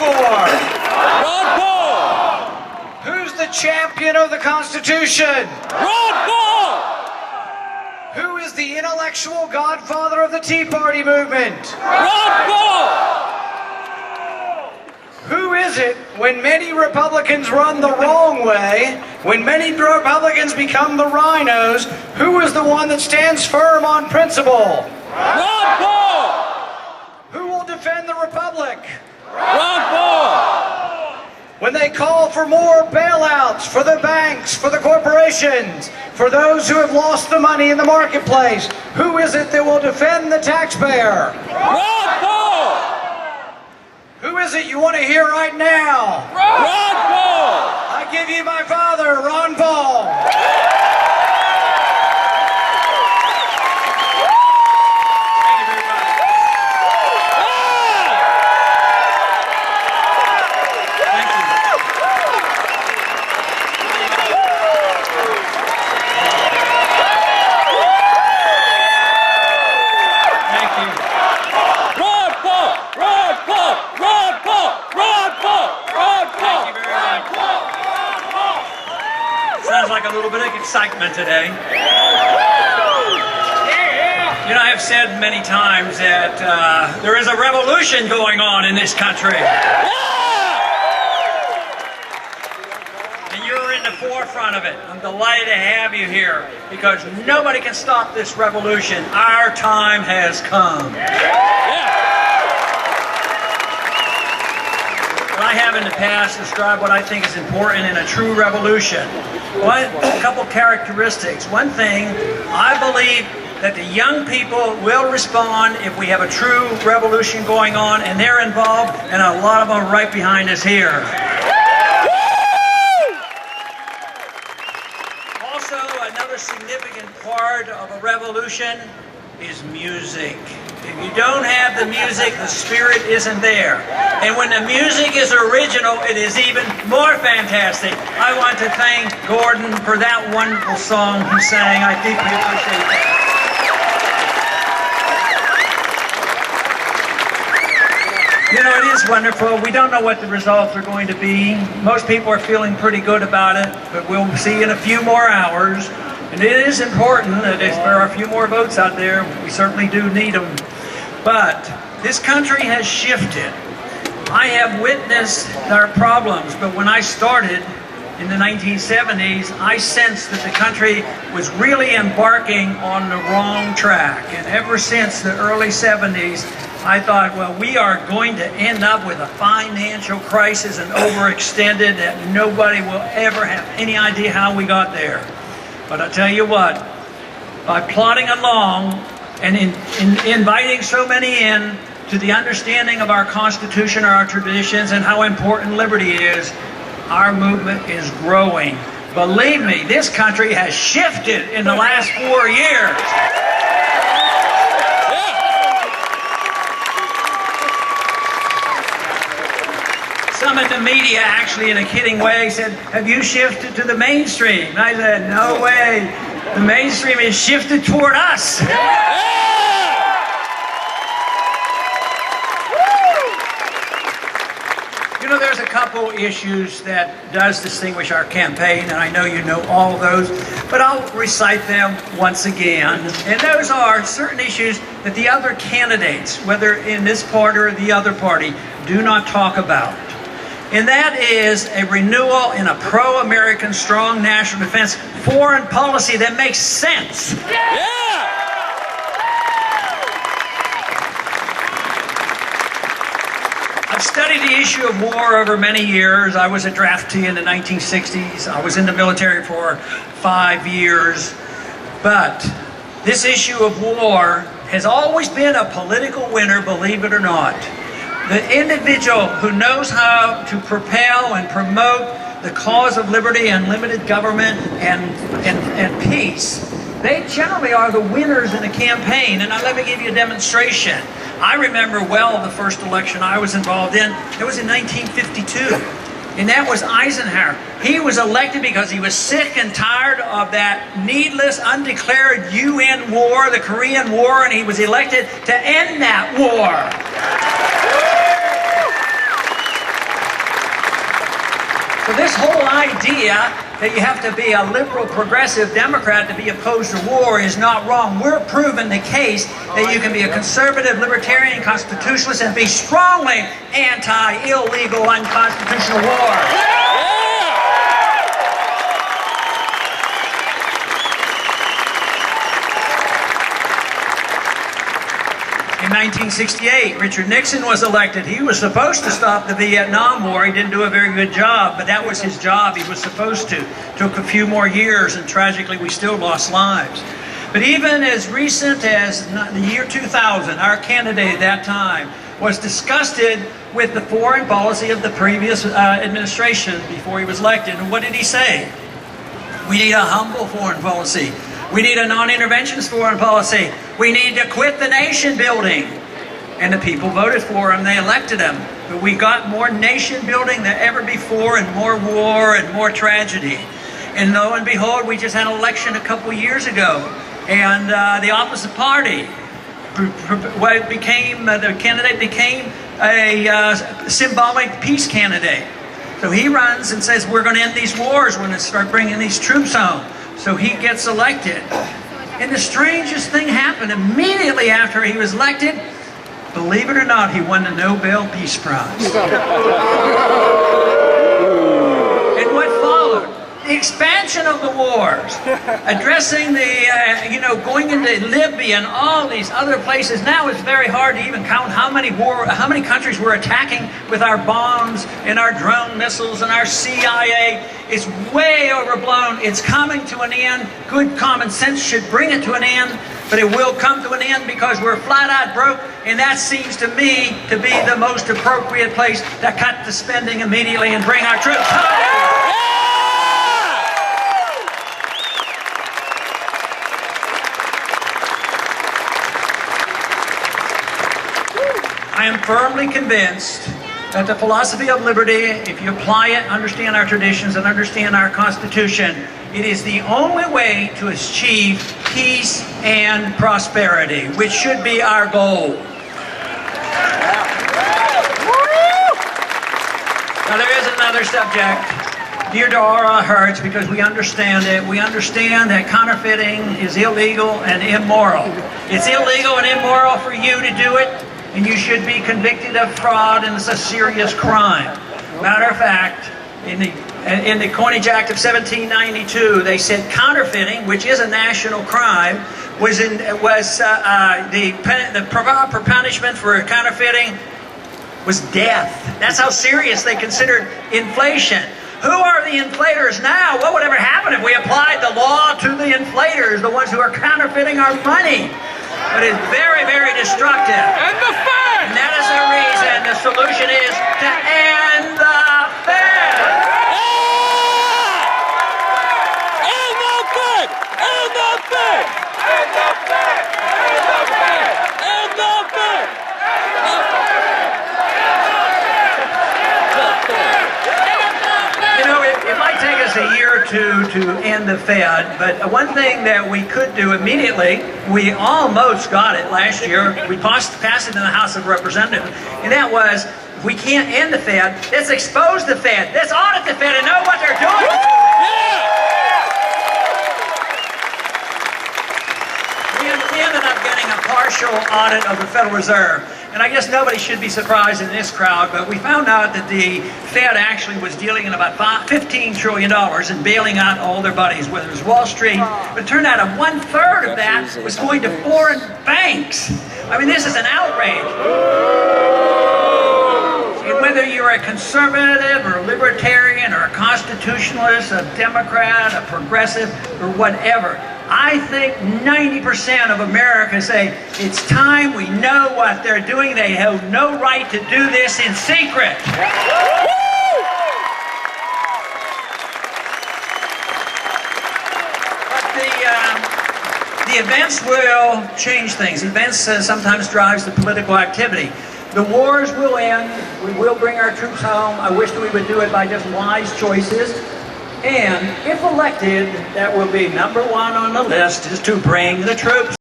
for? Ron Paul! Who's the champion of the Constitution? Ron Paul! Who is the intellectual godfather of the Tea Party movement? Ron Paul! Who is it when many Republicans run the wrong way, when many Republicans become the rhinos, who is the one that stands firm on principle? Ron Paul! Who will defend the Republic? Ron Paul! When they call for more bailouts for the banks, for the corporations, for those who have lost the money in the marketplace, who is it that will defend the taxpayer? Ron Paul! Who is it you want to hear right now? Ron Paul! I give you my father, Ron Paul. Sounds like a little bit of excitement today. You know, I have said many times that there is a revolution going on in this country. And you're in the forefront of it. I'm delighted to have you here because nobody can stop this revolution. Our time has come. I have in the past described what I think is important in a true revolution. A couple characteristics. One thing, I believe that the young people will respond if we have a true revolution going on and they're involved, and a lot of them are right behind us here. Also, another significant part of a revolution is music. If you don't have the music, the spirit isn't there. And when the music is original, it is even more fantastic. I want to thank Gordon for that wonderful song he sang. I deeply appreciate that. You know, it is wonderful. We don't know what the results are going to be. Most people are feeling pretty good about it, but we'll see in a few more hours. And it is important that if there are a few more votes out there, we certainly do need them. But this country has shifted. I have witnessed our problems, but when I started in the 1970s, I sensed that the country was really embarking on the wrong track. And ever since the early 70s, I thought, well, we are going to end up with a financial crisis and overextended that nobody will ever have any idea how we got there. But I tell you what, by plodding along and inviting so many in to the understanding of our Constitution, our traditions, and how important liberty is, our movement is growing. Believe me, this country has shifted in the last 4 years. Some in the media actually in a kidding way said, have you shifted to the mainstream? And I said, no way. The mainstream is shifted toward us. You know, there's a couple issues that does distinguish our campaign, and I know you know all those, but I'll recite them once again. And those are certain issues that the other candidates, whether in this party or the other party, do not talk about. And that is a renewal in a pro-American, strong national defense foreign policy that makes sense. I've studied the issue of war over many years. I was a draftee in the 1960s. I was in the military for 5 years. But this issue of war has always been a political winner, believe it or not. The individual who knows how to propel and promote the cause of liberty and limited government and peace, they generally are the winners in a campaign. And let me give you a demonstration. I remember well the first election I was involved in. It was in 1952. And that was Eisenhower. He was elected because he was sick and tired of that needless, undeclared UN war, the Korean War, and he was elected to end that war. So this whole idea that you have to be a liberal progressive Democrat to be opposed to war is not wrong. We're proving the case that you can be a conservative, libertarian, constitutionalist and be strongly anti-illegal, unconstitutional war. In 1968, Richard Nixon was elected. He was supposed to stop the Vietnam War. He didn't do a very good job, but that was his job. He was supposed to. Took a few more years, and tragically, we still lost lives. But even as recent as the year 2000, our candidate at that time was disgusted with the foreign policy of the previous administration before he was elected. And what did he say? We need a humble foreign policy. We need a non-interventionist foreign policy. We need to quit the nation building. And the people voted for him. They elected him. But we got more nation building than ever before, and more war and more tragedy. And lo and behold, we just had an election a couple years ago. And the opposite party the candidate became a symbolic peace candidate. So he runs and says, we're going to end these wars when they start bringing these troops home. So he gets elected. And the strangest thing happened immediately after he was elected. Believe it or not, he won the Nobel Peace Prize. And what followed? The expansion of the wars, addressing the, going into Libya and all these other places. Now it's very hard to even count how many countries we're attacking with our bombs and our drone missiles and our CIA. It's way overblown. It's coming to an end. Good common sense should bring it to an end, but it will come to an end because we're flat out broke, and that seems to me to be the most appropriate place to cut the spending immediately and bring our troops home. I am firmly convinced that the philosophy of liberty, if you apply it, understand our traditions, and understand our Constitution, it is the only way to achieve peace and prosperity, which should be our goal. Now there is another subject dear to all our hearts because we understand it. We understand that counterfeiting is illegal and immoral. It's illegal and immoral for you to do it, and you should be convicted of fraud, and it's a serious crime. Matter of fact, in the Coinage Act of 1792, they said counterfeiting, which is a national crime, the proper punishment for counterfeiting was death. That's how serious they considered inflation. Who are the inflators now? What would ever happen if we applied the law to the inflators, the ones who are counterfeiting our money? But it's very, very destructive. And the Fed! And that is the reason the solution is to end the Fed. And the Fed! And the Fed! And the Fed! And the Fed! And the Fed! You know, it might take us a year or two to end the Fed, but one thing that we could do immediately, we almost got it last year. We passed it in the House of Representatives, and that was, if we can't end the Fed, let's expose the Fed. Let's audit the Fed and know what they're doing. We ended up getting a partial audit of the Federal Reserve. And I guess nobody should be surprised in this crowd, but we found out that the Fed actually was dealing in about $15 trillion and bailing out all their buddies, whether it was Wall Street. But it turned out that 1/3 of that was going to foreign banks. I mean, this is an outrage. And whether you're a conservative or a libertarian or a constitutionalist, a Democrat, a progressive, or whatever, I think 90% of America say, it's time we know what they're doing. They have no right to do this in secret. But the events will change things. Events sometimes drives the political activity. The wars will end. We will bring our troops home. I wish that we would do it by just wise choices. And if elected, that will be #1 on the list, is to bring the troops